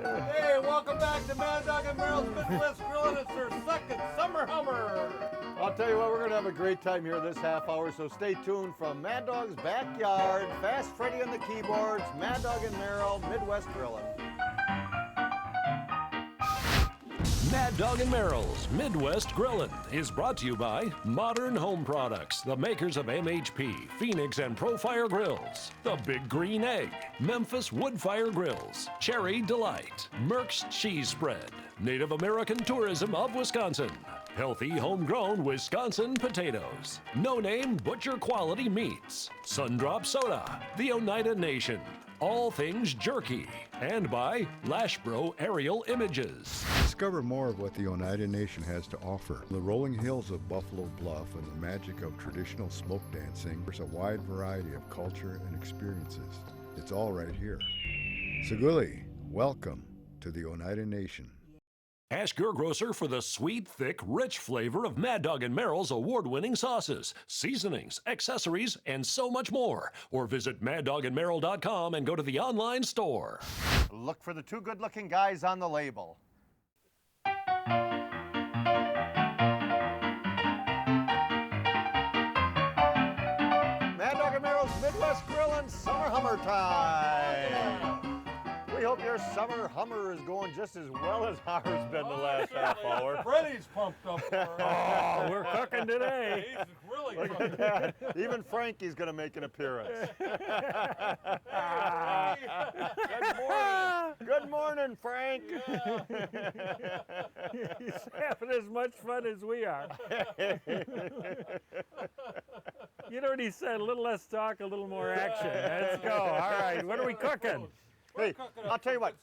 Hey, welcome back to Mad Dog and Merrill's Midwest Grillin'. It's their second summer hummer. I'll tell you what, we're going to have a great time here this half hour, so stay tuned from Mad Dog's backyard. Fast Freddy on the keyboards, Mad Dog and Merrill, Midwest Grillin'. Mad Dog and Merrill's Midwest Grillin' is brought to you by Modern Home Products, the makers of MHP, Phoenix, and Profire Grills, The Big Green Egg, Memphis Woodfire Grills, Cherry Delight, Merck's Cheese Spread, Native American Tourism of Wisconsin, healthy homegrown Wisconsin potatoes, No Name Butcher Quality Meats, Sundrop Soda, the Oneida Nation, All Things Jerky, and by Lashbro Aerial Images. Discover more of what the Oneida Nation has to offer. The rolling hills of Buffalo Bluff and the magic of traditional smoke dancing. There's a wide variety of culture and experiences. It's all right here. Saguli, welcome to the Oneida Nation. Ask your grocer for the sweet, thick, rich flavor of Mad Dog and Merrill's award-winning sauces, seasonings, accessories, and so much more. Or visit maddogandmerrill.com and go to the online store. Look for the two good-looking guys on the label. Mad Dog and Merrill's Midwest Grillin' Summer Hummer time. We hope your summer hummer is going just as well as ours been the last half hour. Freddy's pumped up for Oh, we're cooking today. He's really Look pumped. at that. Even Frankie's going to make an appearance. Good morning. Good morning, Frank. He's having as much fun as we are. You know what he said? A little less talk, a little more action. Let's go. All right, what are we cooking? Hey, I'll tell you what.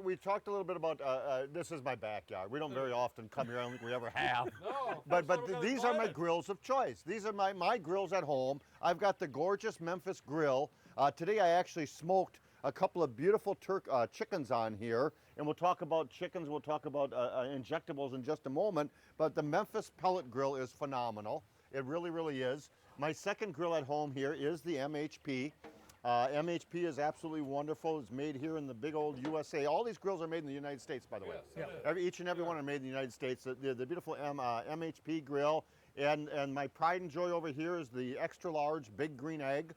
We talked a little bit about. This is my backyard. We don't very often come here. I don't think we ever have. No, But these are my grills of choice. These are my grills at home. I've got the gorgeous Memphis grill. Today I actually smoked a couple of beautiful chickens on here, and we'll talk about chickens. We'll talk about injectables in just a moment. But the Memphis pellet grill is phenomenal. It really, really is. My second grill at home here is the MHP. MHP is absolutely wonderful. It's made here in the big old USA. All these grills are made in the United States, by the way. Yes, Each and every one are made in the United States. The beautiful MHP grill. And my pride and joy over here is the extra large Big Green Egg,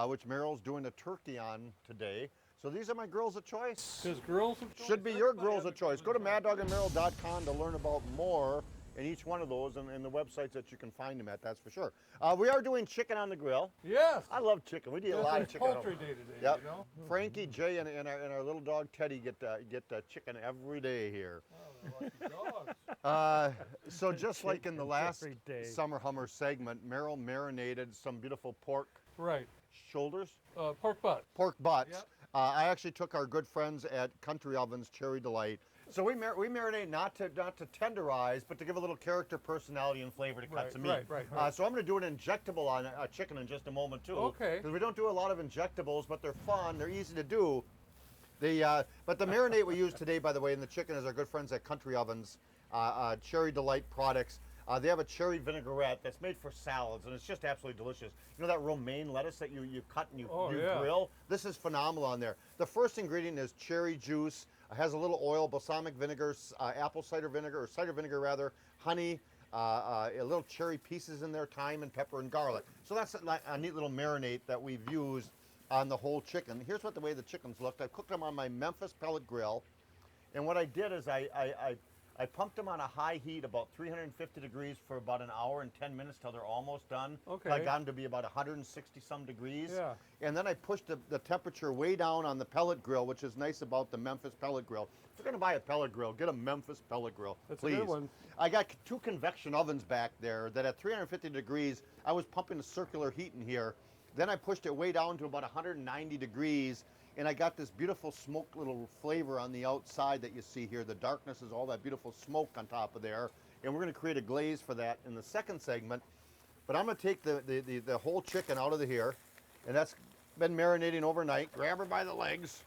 which Merrill's doing a turkey on today. So these are my grills of choice. His grills of choice. Should be your grills of choice. Go to maddogandmerrill.com to learn about more in each one of those and the websites that you can find them at, that's for sure. We are doing chicken on the grill. Yes. I love chicken. We eat a lot of chicken. Poultry day today, Yep. you know? Frankie, Jay, and our little dog Teddy get chicken every day here. Oh, they're lucky dogs. So just like in the last every day. Summer Hummer segment, Merrill marinated some beautiful pork Right. shoulders, Pork butt. pork butts. Yep. I actually took our good friends at Country Ovens Cherry Delight. So we marinate not to tenderize, but to give a little character, personality, and flavor to cuts of meat. Right. So I'm going to do an injectable on chicken in just a moment too. Okay. Because we don't do a lot of injectables, but they're fun. They're easy to do. But the marinade we use today, by the way, in the chicken is our good friends at Country Ovens, Cherry Delight products. They have a cherry vinaigrette that's made for salads, and it's just absolutely delicious. You know that romaine lettuce that you cut and you grill? This is phenomenal on there. The first ingredient is cherry juice. It has a little oil, balsamic vinegar, apple cider vinegar, or cider vinegar rather, honey, a little cherry pieces in there, thyme and pepper and garlic. So that's a neat little marinade that we've used on the whole chicken. Here's the way the chickens looked. I cooked them on my Memphis pellet grill, and what I did is I pumped them on a high heat, about 350 degrees for about an hour and 10 minutes till they're almost done. Okay. I got them to be about 160 some degrees. Yeah. And then I pushed the temperature way down on the pellet grill, which is nice about the Memphis pellet grill. If you're going to buy a pellet grill, get a Memphis pellet grill, That's please. a good one. I got two convection ovens back there that at 350 degrees, I was pumping the circular heat in here. Then I pushed it way down to about 190 degrees, and I got this beautiful smoke little flavor on the outside that you see here. The darkness is all that beautiful smoke on top of there, and we're going to create a glaze for that in the second segment. But I'm going to take the whole chicken out of here, and that's been marinating overnight. Grab her by the legs,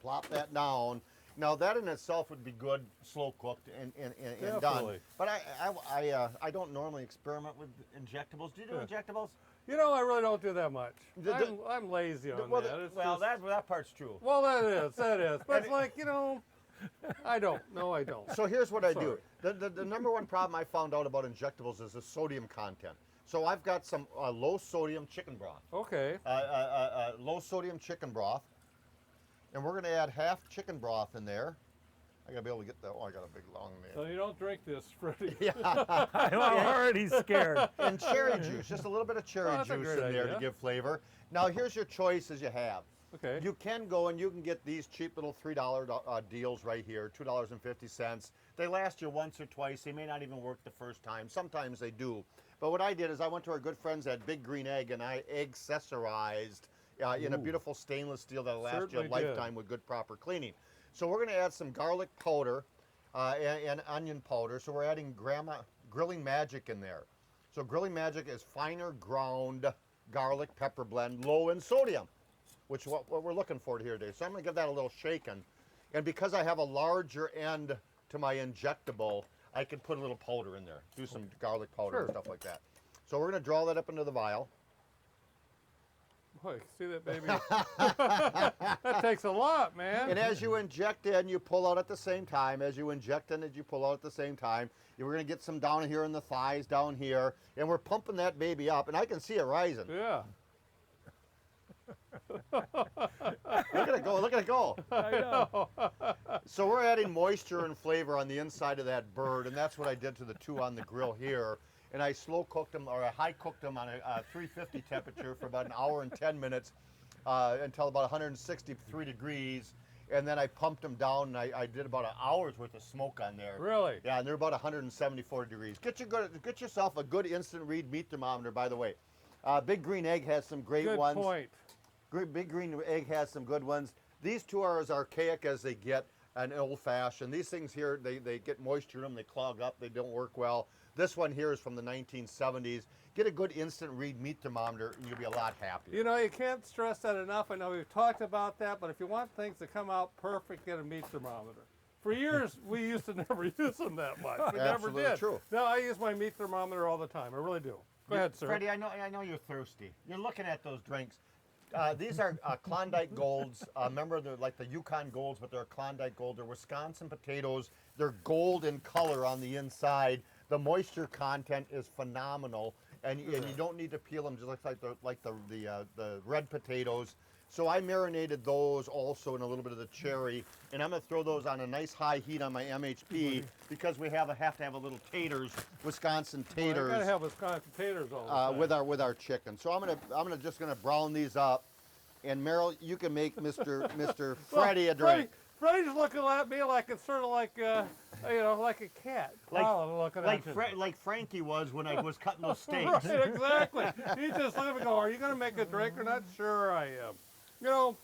plop that down. Now that in itself would be good, slow cooked and done. Definitely. But I don't normally experiment with injectables. Do you do injectables? You know, I really don't do that much. The- I'm lazy on well, that. It's Well, just- that part's true. well, that is. But it's like, you know, I don't. No, I don't. So here's what I do. Sorry. The number one problem I found out about injectables is the sodium content. So I've got some low sodium chicken broth. Okay. Low sodium chicken broth. And we're going to add half chicken broth in there. I got to be able to get that. Oh, I got a big long So nail. you don't drink this, Freddie. Yeah. I'm already scared. And cherry juice. Just a little bit of cherry Oh, that's a juice great in there idea. to give flavor. Now, here's your choices you have. Okay. You can go and you can get these cheap little $3 deals right here, $2.50. They last you once or twice. They may not even work the first time. Sometimes they do. But what I did is I went to our good friends at Big Green Egg and I accessorized in a beautiful stainless steel that'll last Certainly you a lifetime with good proper cleaning. So we're going to add some garlic powder and onion powder. So we're adding Grilling Magic in there. So Grilling Magic is finer ground garlic pepper blend, low in sodium, which is what we're looking for here today. So I'm going to give that a little shaken. And because I have a larger end to my injectable, I can put a little powder in there, do some garlic powder and Sure. stuff like that. So we're going to draw that up into the vial. Boy, see that baby? That takes a lot, man. And as you inject in, you pull out at the same time. As you inject in, you pull out at the same time. We're going to get some down here in the thighs, down here. And we're pumping that baby up. And I can see it rising. Yeah. Look at it go, look at it go. I know. So we're adding moisture and flavor on the inside of that bird. And that's what I did to the two on the grill here. And I slow cooked them, or I high cooked them on a 350 temperature for about an hour and 10 minutes until about 163 degrees. And then I pumped them down, and I did about an hour's worth of smoke on there. Really? Yeah, and they're about 174 degrees. Get yourself a good instant read meat thermometer, by the way. Big Green Egg has some great Good ones. point. Big Green Egg has some good ones. These two are as archaic as they get, an old-fashioned. These things here, they get moisture in them, they clog up, they don't work well. This one here is from the 1970s. Get a good instant read meat thermometer and you'll be a lot happier. You know, you can't stress that enough. I know we've talked about that, but if you want things to come out perfect, get a meat thermometer. For years, we used to never use them that much. We never Absolutely did. true. No, I use my meat thermometer all the time. I really do. Go ahead, sir. Freddie, I know you're thirsty. You're looking at those drinks. These are Klondike Golds. Remember, they're like the Yukon Golds, but they're Klondike Gold. They're Wisconsin potatoes. They're gold in color on the inside. The moisture content is phenomenal, and you don't need to peel them just like the red potatoes. So I marinated those also in a little bit of the cherry, and I'm going to throw those on a nice high heat on my MHP because we have to have a little taters, Wisconsin Well, taters. you gotta have Wisconsin taters all the time. with our chicken. So I'm just gonna brown these up, and Merrill, you can make Mr. Freddie a drink. Freddie's looking at me like it's sort of like like a cat. Like Frankie was when I was cutting those steaks. Right, exactly. He just looked at me and go, "Are you going to make a drink or not?" Sure, I am. You know,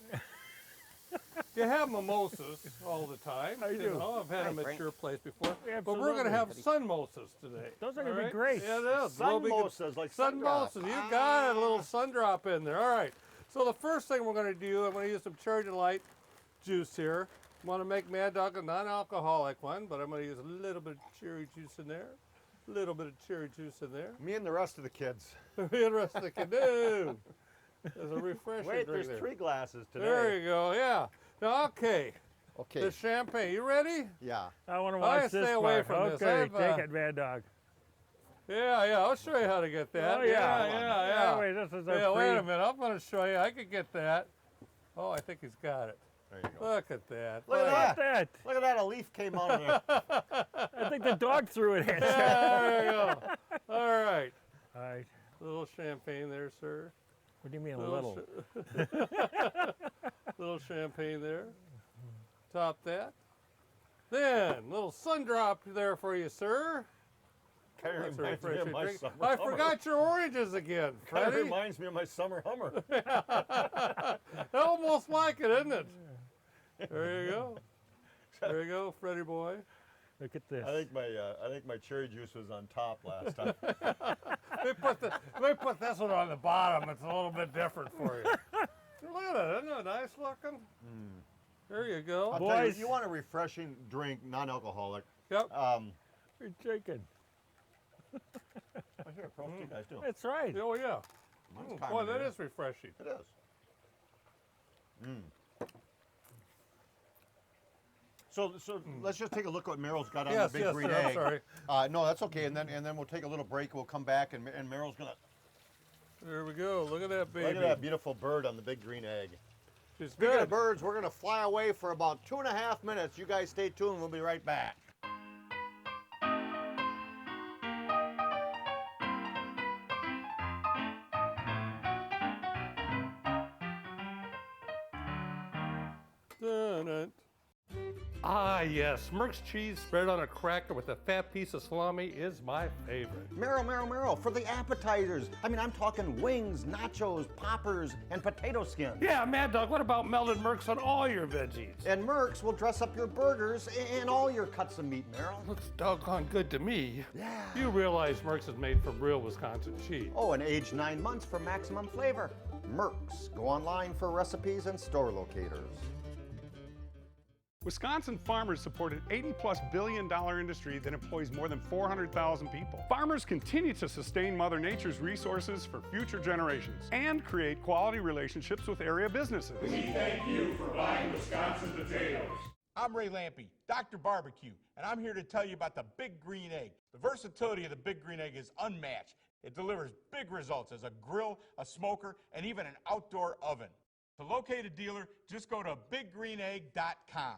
you have mimosas all the time. I do. You know, I've had them at Frank. your place before. Yeah, but we're going to absolutely. have sun mimosas today. Those are all gonna be right? great. Yeah, it is. Sun We'll be- mimosas, like sun sun drop. mimosas. You got it. A little sun drop in there. All right. So the first thing we're going to do, I'm going to use some Cherry Delight juice here. I want to make Mad Dog a non-alcoholic one, but I'm going to use a little bit of cherry juice in there. A little bit of cherry juice in there. Me and the rest of the kids. Interesting canoe. There's a refreshing Wait, drink there's there. 3 glasses today. There you go. Yeah. Now, okay. Okay. The champagne. You ready? Yeah. I want to I watch this stay away part. from this. Okay, I've, take it, Mad Dog. Yeah. I'll show you how to get that. Oh, yeah. Yeah. Wait, this is our Yeah, wait a free- minute. I'm going to show you. I could get that. Oh, I think he's got it. There you go. Look at that. Look at Look. that. That. Look at that. A leaf came out of there. I think the dog threw it at you. There you go. All right. All right. A little champagne there, sir. What do you mean a little? Little champagne there. Top that. Then, little sun drop there for you, sir. Kind of That's a reminds me of refreshing my drink. summer I Hummer. forgot your oranges again, Kind of Freddie. reminds me of my summer Hummer. Almost like it, isn't it? There you go. There you go, Freddie boy. Look at this. I think my cherry juice was on top last time. We put this one on the bottom. It's a little bit different for you. Look at it. Isn't it nice looking? There you go. I'll tell you, Boys. you want a refreshing drink, non-alcoholic. Yep. You're shaking. I hear you guys do. That's right. Oh, yeah. Mine's Boy, that carbonated. is refreshing. It is. So let's just take a look at what Meryl's got on Yes, the big yes, green sir, I'm egg. sorry. No, that's okay. And then we'll take a little break. We'll come back, and Meryl's gonna There we go. Look at that baby. look at that beautiful bird on the big green egg. She's Speaking good. of birds, we're gonna fly away for about 2.5 minutes. You guys stay tuned. We'll be right back. Dun-dun. Ah, yes. Merck's cheese spread on a cracker with a fat piece of salami is my favorite. Meryl, for the appetizers. I mean, I'm talking wings, nachos, poppers, and potato skins. Yeah, Mad Dog, what about melted Merck's on all your veggies? And Merck's will dress up your burgers and all your cuts of meat, Meryl. Looks doggone good to me. Yeah. You realize Merck's is made from real Wisconsin cheese. Oh, and aged 9 months for maximum flavor. Merck's. Go online for recipes and store locators. Wisconsin farmers support an $80+ billion industry that employs more than 400,000 people. Farmers continue to sustain Mother Nature's resources for future generations and create quality relationships with area businesses. Thank you for buying Wisconsin potatoes. I'm Ray Lampe, Dr. Barbecue, and I'm here to tell you about the Big Green Egg. The versatility of the Big Green Egg is unmatched. It delivers big results as a grill, a smoker, and even an outdoor oven. To locate a dealer, just go to biggreenegg.com.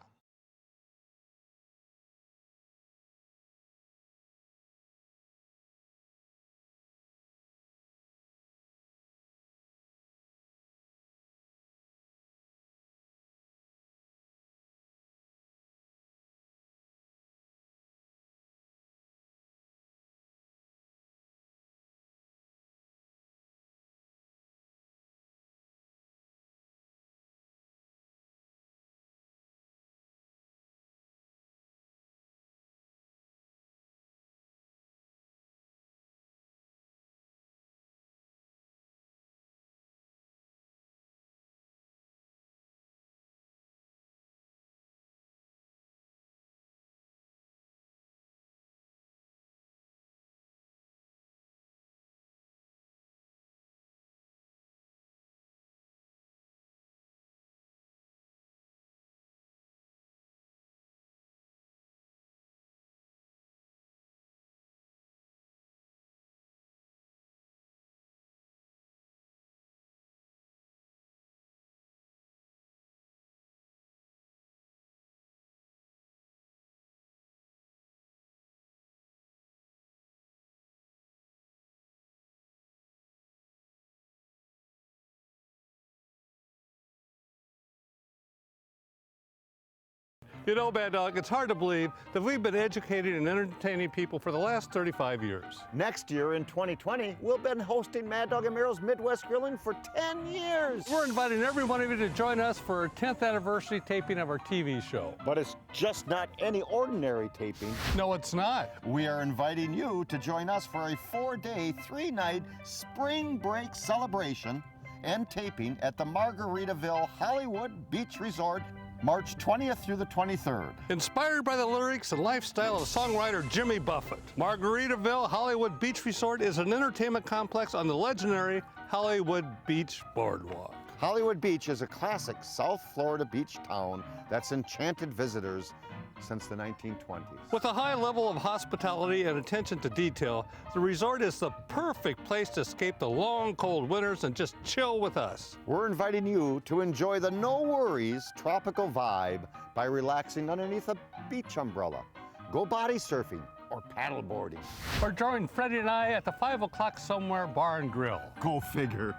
You know, Mad Dog, it's hard to believe that we've been educating and entertaining people for the last 35 years. Next year, in 2020, we'll be hosting Mad Dog and Meryl's Midwest Grilling for 10 years. We're inviting every one of you to join us for our 10th anniversary taping of our TV show. But it's just not any ordinary taping. No, it's not. We are inviting you to join us for a 4-day, 3-night spring break celebration and taping at the Margaritaville Hollywood Beach Resort, March 20th through the 23rd. Inspired by the lyrics and lifestyle of songwriter Jimmy Buffett, Margaritaville Hollywood Beach Resort is an entertainment complex on the legendary Hollywood Beach Boardwalk. Hollywood Beach is a classic South Florida beach town that's enchanted visitors since the 1920s. With a high level of hospitality and attention to detail, the resort is the perfect place to escape the long, cold winters and just chill with us. We're inviting you to enjoy the no-worries tropical vibe by relaxing underneath a beach umbrella. Go body surfing or paddle boarding. Or join Freddie and I at the 5 o'clock somewhere bar and grill. Go figure.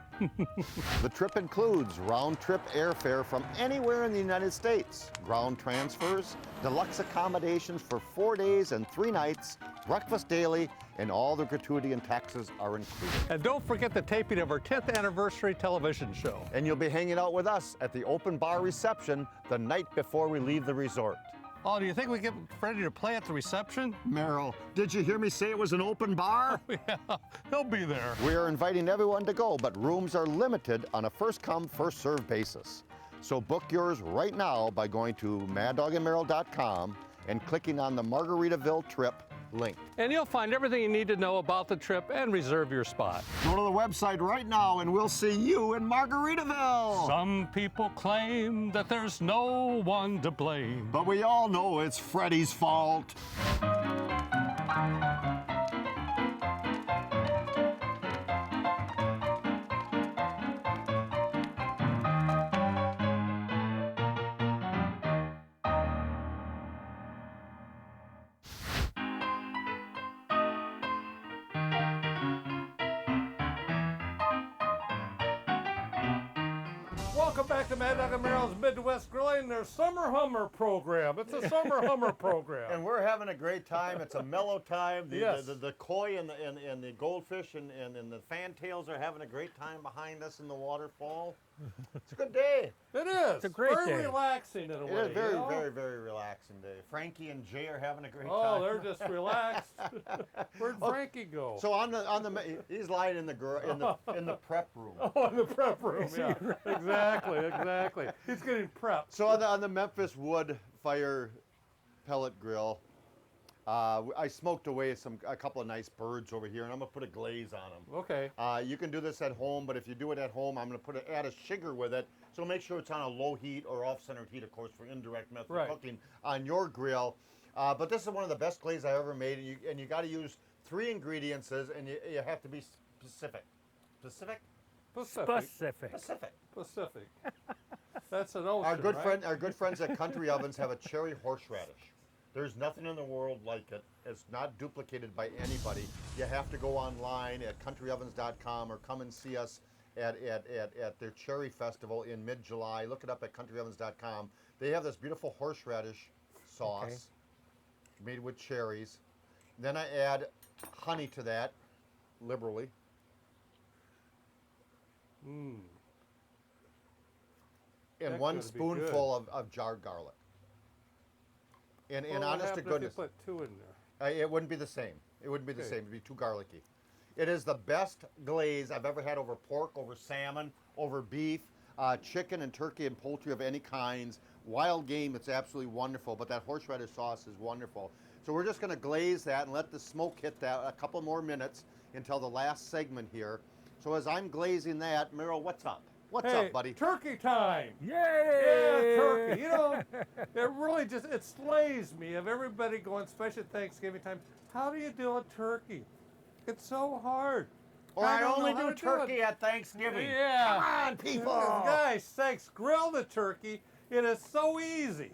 The trip includes round-trip airfare from anywhere in the United States, ground transfers, deluxe accommodations for 4 days and 3 nights, breakfast daily, and all the gratuity and taxes are included. And don't forget the taping of our 10th anniversary television show. And you'll be hanging out with us at the open bar reception the night before we leave the resort. Oh, do you think we get Freddie to play at the reception? Meryl, did you hear me say it was an open bar? Yeah, he'll be there. We are inviting everyone to go, but rooms are limited on a first-come, first-served basis. So book yours right now by going to maddogandmeryl.com and clicking on the Margaritaville trip link. And you'll find everything you need to know about the trip and reserve your spot. Go to the website right now and we'll see you in Margaritaville. Some people claim that there's no one to blame. But we all know it's Freddie's fault. Welcome back to Mad Dog and Merrill's Midwest Grilling, their Summer Hummer program. It's a Summer Hummer program. And we're having a great time. It's a mellow time. Yes. The koi and the goldfish and the fantails are having a great time behind us in the waterfall. It's a good day. It is. It's a great very day. relaxing in a way. It is very, you know? very, very relaxing day. Frankie and Jay are having a great time. Oh, they're just relaxed. Where'd Frankie go? So he's lying in the prep room. Oh, in the prep room, yeah. Exactly. He's getting prepped. So on the Memphis wood fire pellet grill, I smoked away a couple of nice birds over here, and I'm gonna put a glaze on them. Okay. You can do this at home, but if you do it at home, I'm gonna add a sugar with it. So make sure it's on a low heat or off-centered heat, of course, for indirect method of cooking on your grill. But this is one of the best glazes I ever made, and you got to use 3 ingredients, and you have to be specific. Specific. That's an ocean, Our good friends at Country Ovens have a cherry horseradish. There's nothing in the world like it. It's not duplicated by anybody. You have to go online at countryovens.com or come and see us at their cherry festival in mid-July. Look it up at countryovens.com. They have this beautiful horseradish sauce made with cherries. Then I add honey to that, liberally. And That 1 could be spoonful of jarred garlic. And Well, what honest to happened if goodness, you put 2 in there? it wouldn't be the same. It wouldn't be the same. It'd be too garlicky. It is the best glaze I've ever had over pork, over salmon, over beef, chicken and turkey and poultry of any kinds. Wild game, it's absolutely wonderful, but that horseradish sauce is wonderful. So we're just gonna glaze that and let the smoke hit that a couple more minutes until the last segment here. So as I'm glazing that, Merrill, what's up? What's Hey, up, buddy? turkey time. Yay! Yeah, turkey. You know, it really just, it slays me of everybody going, especially at Thanksgiving time, how do you do a turkey? It's so hard. Or I don't know only how do to turkey at Thanksgiving. Yeah. Come on, people. Guys, sakes, grill the turkey. It is so easy.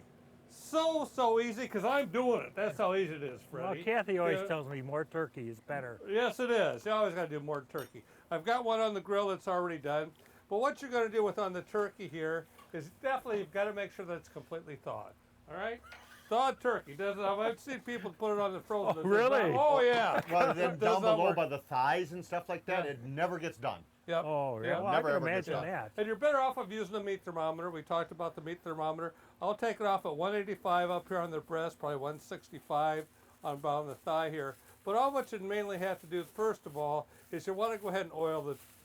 So easy, because I'm doing it. That's how easy it is, Well, Freddie. Kathy always tells me more turkey is better. Yes, it is. You always got to do more turkey. I've got one on the grill that's already done. But what you're going to do on the turkey here is definitely you've got to make sure that it's completely thawed. All right? Thawed turkey. I've seen people put it on the frozen. Oh, really? Oh, yeah. Well, then It does down not below work. by the thighs and stuff like that, Yeah. it never gets done. Yep. Oh, yeah. Yep. Well, Never I can ever gets imagine done. that. And you're better off of using the meat thermometer. We talked about the meat thermometer. I'll take it off at 185 up here on the breast, probably 165 on the thigh here. But all what you mainly have to do, first of all, is you want to go ahead and oil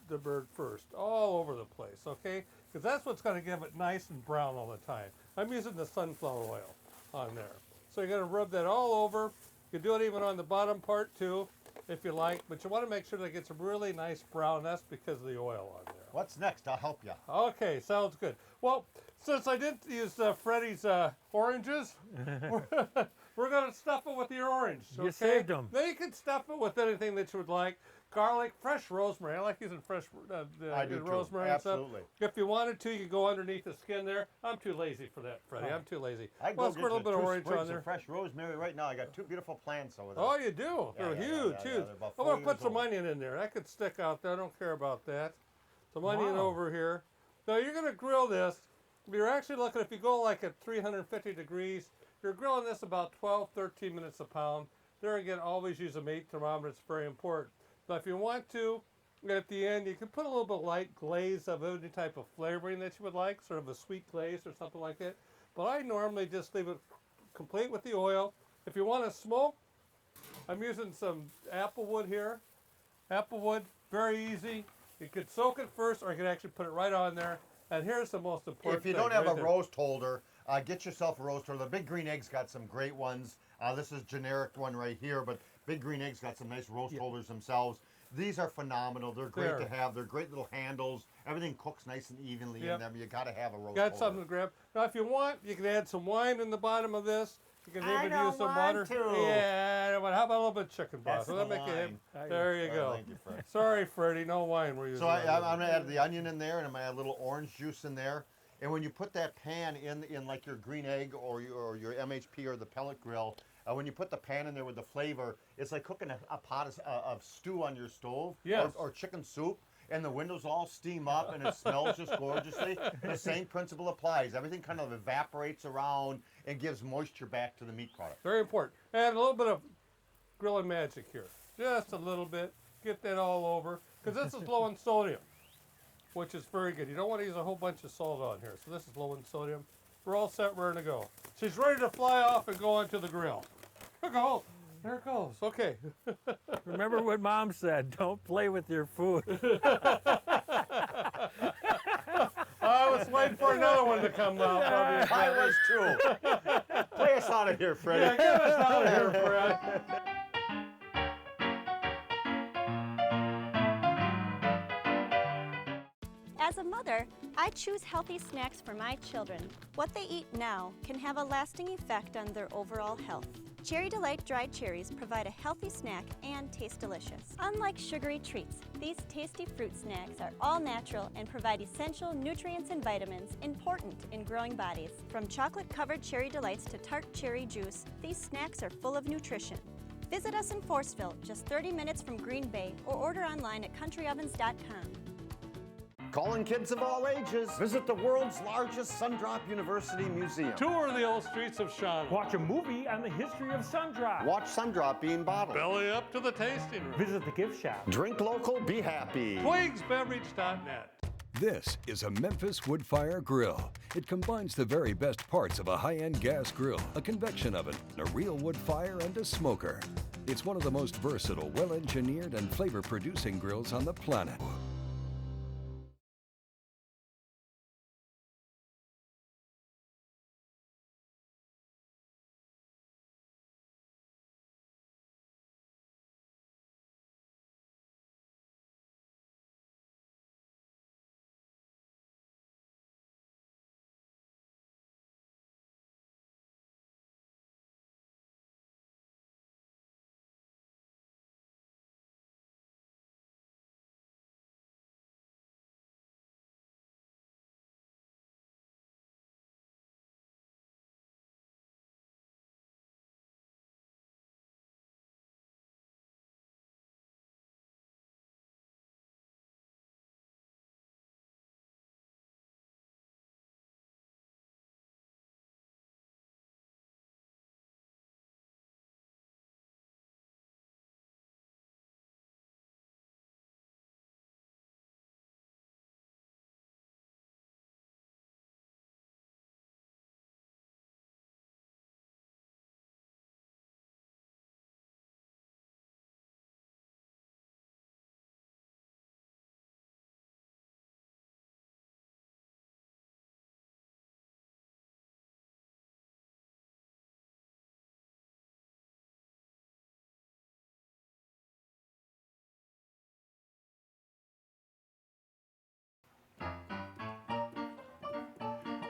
the bird first, all over the place, okay? Because that's what's going to give it nice and brown all the time. I'm using the sunflower oil on there. So you're going to rub that all over. You can do it even on the bottom part too, if you like, but you want to make sure that it gets a really nice brown. That's because of the oil on there. What's next? I'll help you. Okay, sounds good. Well, since I didn't use Freddie's oranges, we're going to stuff it with your orange. You Okay? saved 'em. Then you can stuff it with anything that you would like. Garlic, fresh rosemary. I like using fresh I do too. rosemary and stuff. Absolutely. If you wanted to, you could go underneath the skin there. I'm too lazy for that, Freddie. I'm too lazy. I Well, go squirt a little get bit of two orange sprigs on there. of fresh rosemary right now. I got 2 beautiful plants over there. Oh, you do? Yeah, They're yeah, huge, yeah, huge. they're about I'm 4 going to put years some old. onion in there. That could stick out there. I don't care about that. Some onion Wow. over here. Now, you're going to grill this. You're actually looking, if you go like at 350 degrees, you're grilling this about 12, 13 minutes a pound. There again, always use a meat thermometer. It's very important. Now, if you want to, at the end, you can put a little bit light glaze of any type of flavoring that you would like, sort of a sweet glaze or something like that. But I normally just leave it complete with the oil. If you want to smoke, I'm using some applewood here. Applewood, very easy. You could soak it first, or you could actually put it right on there. And here's the most important If you thing don't have right a there. roast holder, get yourself a roaster. The Big Green Egg's got some great ones. This is generic one right here, but Big Green Egg's got some nice roast holders themselves. These are phenomenal. They're great to have. They're great little handles. Everything cooks nice and evenly in them. You got to have a roast holder. Got something to grab. Now, if you want, you can add some wine in the bottom of this. You can even use some water. Too. Yeah, but how about a little bit of chicken broth? That's Will that the make you wine. hip? There you go. Thank you, Fred. Sorry, Freddie, no wine. We're using. So I'm going to add the onion in there, and I'm going to add a little orange juice in there. And when you put that pan in like your green egg or your MHP or the pellet grill, when you put the pan in there with the flavor, it's like cooking a pot of stew on your stove or chicken soup. And the windows all steam up and it smells just gorgeously. The same principle applies. Everything kind of evaporates around and gives moisture back to the meat product. Very important. And a little bit of GRILLN magic here. Just a little bit. Get that all over. Because this is low in sodium, which is very good. You don't want to use a whole bunch of salt on here. So this is low in sodium. We're all set, ready to go. She's ready to fly off and go onto the grill. There it goes. There it goes. Okay. Remember what Mom said, don't play with your food. I was waiting for another one to come out. I was too. Play us out of here, Freddie. Yeah, get us out of here, Fred. As a mother, I choose healthy snacks for my children. What they eat now can have a lasting effect on their overall health. Cherry Delight dried cherries provide a healthy snack and taste delicious. Unlike sugary treats, these tasty fruit snacks are all natural and provide essential nutrients and vitamins important in growing bodies. From chocolate-covered Cherry Delights to tart cherry juice, these snacks are full of nutrition. Visit us in Forestville, just 30 minutes from Green Bay, or order online at countryovens.com. Calling kids of all ages. Visit the world's largest Sundrop University Museum. Tour the old streets of Shawnee. Watch a movie on the history of Sundrop. Watch Sundrop being bottled. Belly up to the tasting room. Visit the gift shop. Drink local, be happy. TwigsBeverage.net. This is a Memphis wood-fire grill. It combines the very best parts of a high-end gas grill, a convection oven, a real wood fire, and a smoker. It's one of the most versatile, well-engineered, and flavor-producing grills on the planet.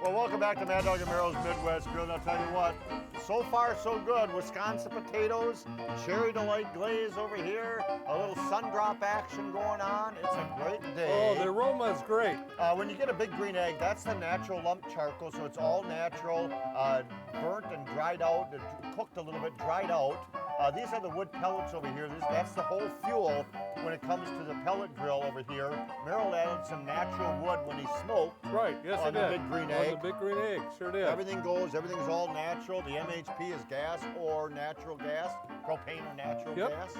Well, welcome back to Mad Dog and Merrill's Midwest Grill. And I'll tell you what, so far so good. Wisconsin potatoes, Cherry Delight glaze over here, a little Sundrop action going on. It's a great day. Oh, the aroma is great. When you get a Big Green Egg, that's the natural lump charcoal, so it's all natural, burnt and dried out, cooked a little bit, dried out. These are the wood pellets over here. That's the whole fuel when it comes to the pellet grill over here. Merrill added some natural wood when he smoked. Right, yes, on it the did. Big Green On Egg. the Big Green Egg, sure did. Everything's all natural. The MHP is gas or natural gas, propane or natural gas.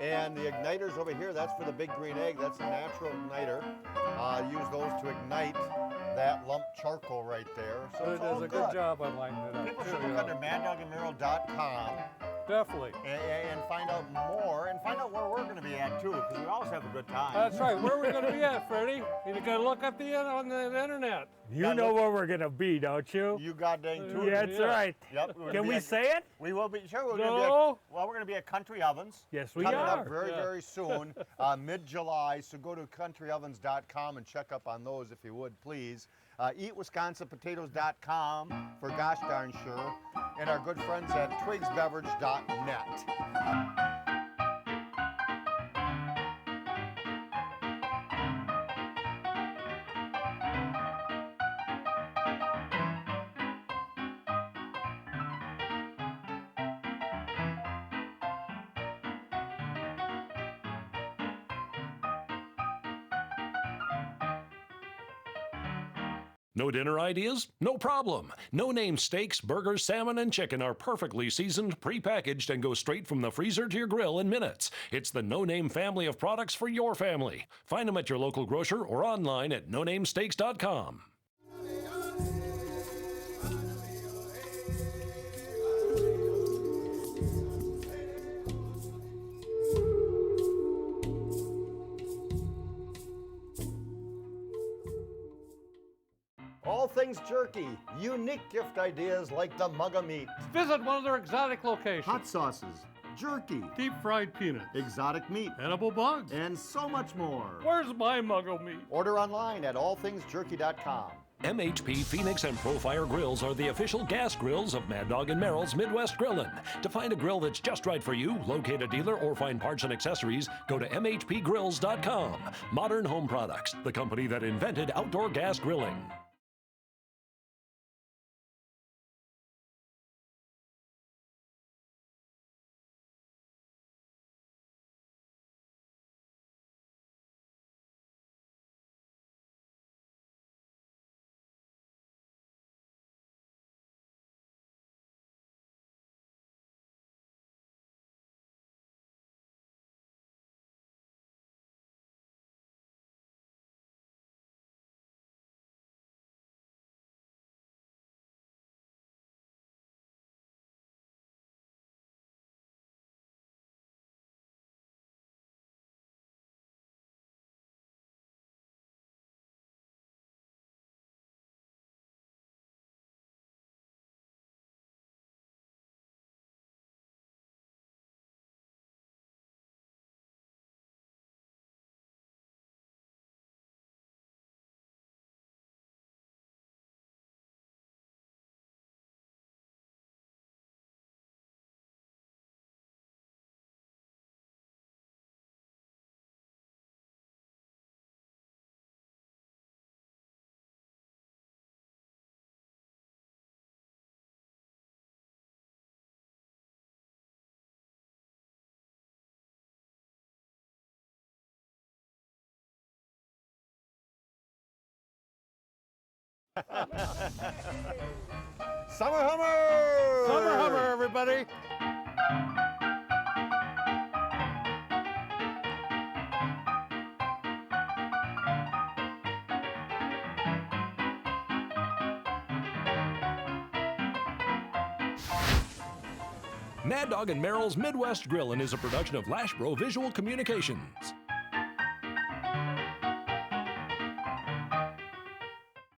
And the igniters over here, that's for the Big Green Egg. That's a natural igniter. Use those to ignite that lump charcoal right there. So It it's all does a good. good job on lighting it up. People too, should you look know. under maddogandmerrill.com. definitely. and find out more and find out where we're going to be at too, because we always have a good time. That's right. Where are we going to be at, Freddie? You got to look up on the internet. You know where we're gonna be, don't you? You got dang too. Yeah, that's right. Yep. we're Can gonna we be say it? We will be. Sure. We're No. we're going to be at Country Ovens. Yes, we coming are. up very soon, mid-July. So go to countryovens.com and check up on those if you would, please. EatWisconsinPotatoes.com for gosh darn sure, and our good friends at twigsbeverage.net. No dinner ideas? No problem. No-name steaks, burgers, salmon, and chicken are perfectly seasoned, pre-packaged, and go straight from the freezer to your grill in minutes. It's the No-Name family of products for your family. Find them at your local grocer or online at nonamesteaks.com. All things jerky, unique gift ideas like the mug of meat, Visit one of their exotic locations. hot sauces, jerky, Deep fried peanuts, exotic meat, edible bugs. and so much more. Where's my mug of meat? Order online at allthingsjerky.com. MHP, Phoenix, and Profire grills are the official gas grills of Mad Dog and Merrill's Midwest Grillin'. To find a grill that's just right for you, locate a dealer, or find parts and accessories, go to mhpgrills.com. Modern Home Products, the company that invented outdoor gas grilling. Summer Hummer! Summer Hummer, everybody. Mad Dog and Merrill's Midwest Grillin' is a production of Lashbro Visual Communications.